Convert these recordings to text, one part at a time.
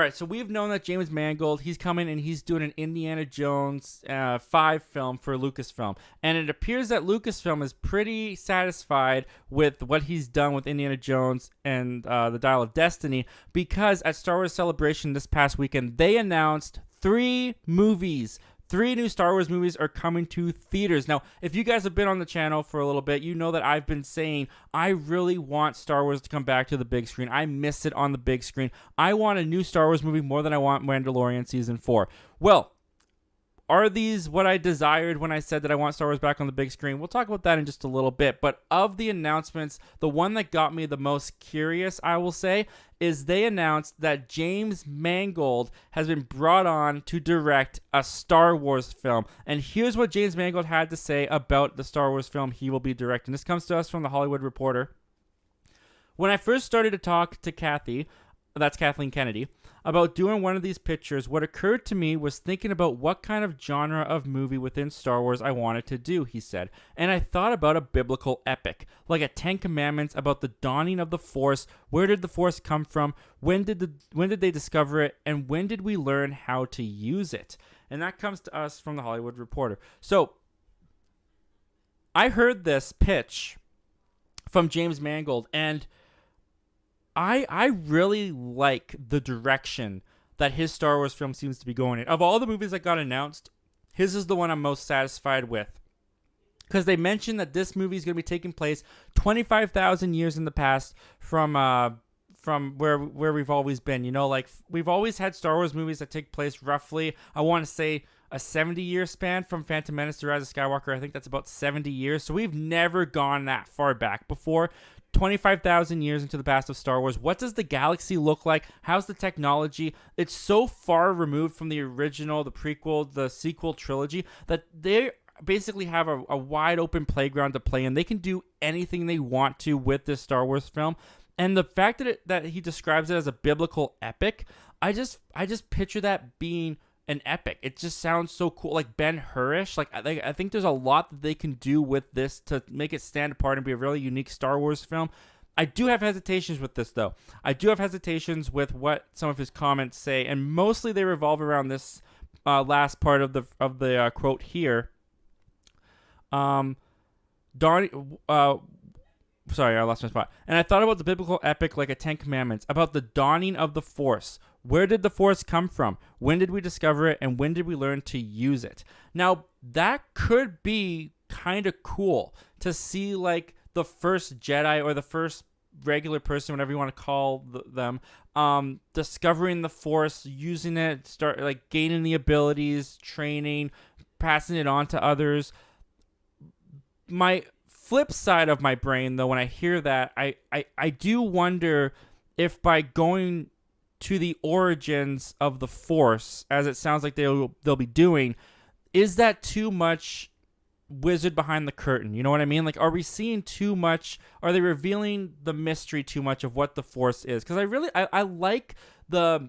right, so we've known that James Mangold, he's coming and he's doing an Indiana Jones 5 film for Lucasfilm. And it appears that Lucasfilm is pretty satisfied with what he's done with Indiana Jones and the Dial of Destiny, because at Star Wars Celebration this past weekend, they announced 3 movies. 3 new Star Wars movies are coming to theaters. Now, if you guys have been on the channel for a little bit, you know that I've been saying I really want Star Wars to come back to the big screen. I miss it on the big screen. I want a new Star Wars movie more than I want Mandalorian Season 4. Well, are these what I desired when I said that I want Star Wars back on the big screen? We'll talk about that in just a little bit. But of the announcements, the one that got me the most curious, I will say, is they announced that James Mangold has been brought on to direct a Star Wars film. And here's what James Mangold had to say about the Star Wars film he will be directing. This comes to us from The Hollywood Reporter. When I first started to talk to Kathy, that's Kathleen Kennedy, about doing one of these pictures, what occurred to me was thinking about what kind of genre of movie within Star Wars I wanted to do, he said. And I thought about a biblical epic, like a 10 Commandments about the dawning of the Force. Where did the Force come from? When did they discover it? And when did we learn how to use it? And that comes to us from The Hollywood Reporter. So I heard this pitch from James Mangold, and I really like the direction that his Star Wars film seems to be going in. Of all the movies that got announced, his is the one I'm most satisfied with. Because they mentioned that this movie is going to be taking place 25,000 years in the past from where we've always been. You know, like, we've always had Star Wars movies that take place roughly, I want to say, a 70-year span from Phantom Menace to Rise of Skywalker. I think that's about 70 years. So we've never gone that far back before. 25,000 years into the past of Star Wars. What does the galaxy look like? How's the technology? It's so far removed from the original, the prequel, the sequel trilogy, that they basically have a wide open playground to play in. They can do anything they want to with this Star Wars film. And the fact that he describes it as a biblical epic, I just picture that being an epic. It just sounds so cool, like Ben-Hurish. Like, I think there's a lot that they can do with this to make it stand apart and be a really unique Star Wars film. I do have hesitations with this, though. I do have hesitations with what some of his comments say, and mostly they revolve around this last part of the quote here. Sorry, I lost my spot. And I thought about the biblical epic like a 10 Commandments, about the dawning of the Force. Where did the Force come from? When did we discover it? And when did we learn to use it? Now, that could be kind of cool to see, like, the first Jedi or the first regular person, whatever you want to call them, discovering the Force, using it, start like gaining the abilities, training, passing it on to others. My flip side of my brain, though, when I hear that, I do wonder if by going to the origins of the Force, as it sounds like they'll be doing, is that too much wizard behind the curtain? You know what I mean? Like, are we seeing too much? Are they revealing the mystery too much of what the Force is? Because I like the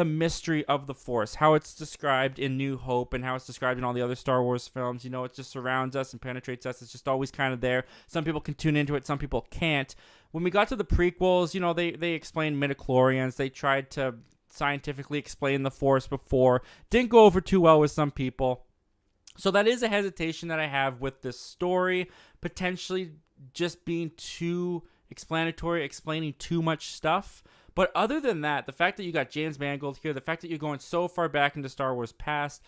mystery of the Force, how it's described in New Hope and how it's described in all the other Star Wars films. You know, it just surrounds us and penetrates us. It's just always kind of there. Some people can tune into it, some people can't. When we got to the prequels, you know, they explained midichlorians. They tried to scientifically explain the Force before. Didn't go over too well with some people. So that is a hesitation that I have with this story, potentially just being too explanatory, explaining too much stuff. But other than that, the fact that you got James Mangold here, the fact that you're going so far back into Star Wars past,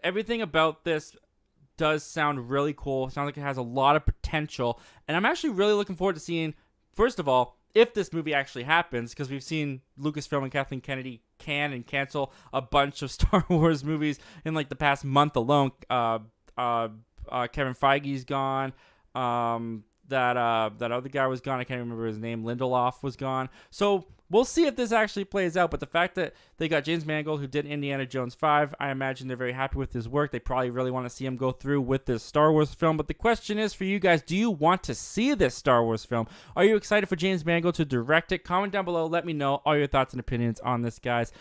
everything about this does sound really cool. It sounds like it has a lot of potential. And I'm actually really looking forward to seeing, first of all, if this movie actually happens, because we've seen Lucasfilm and Kathleen Kennedy can and cancel a bunch of Star Wars movies in like the past month alone. Kevin Feige's gone. That other guy was gone. I can't remember his name. Lindelof was gone. So we'll see if this actually plays out. But the fact that they got James Mangold, who did Indiana Jones 5, I imagine they're very happy with his work. They probably really want to see him go through with this Star Wars film. But the question is for you guys, do you want to see this Star Wars film? Are you excited for James Mangold to direct it? Comment down below. Let me know all your thoughts and opinions on this, guys.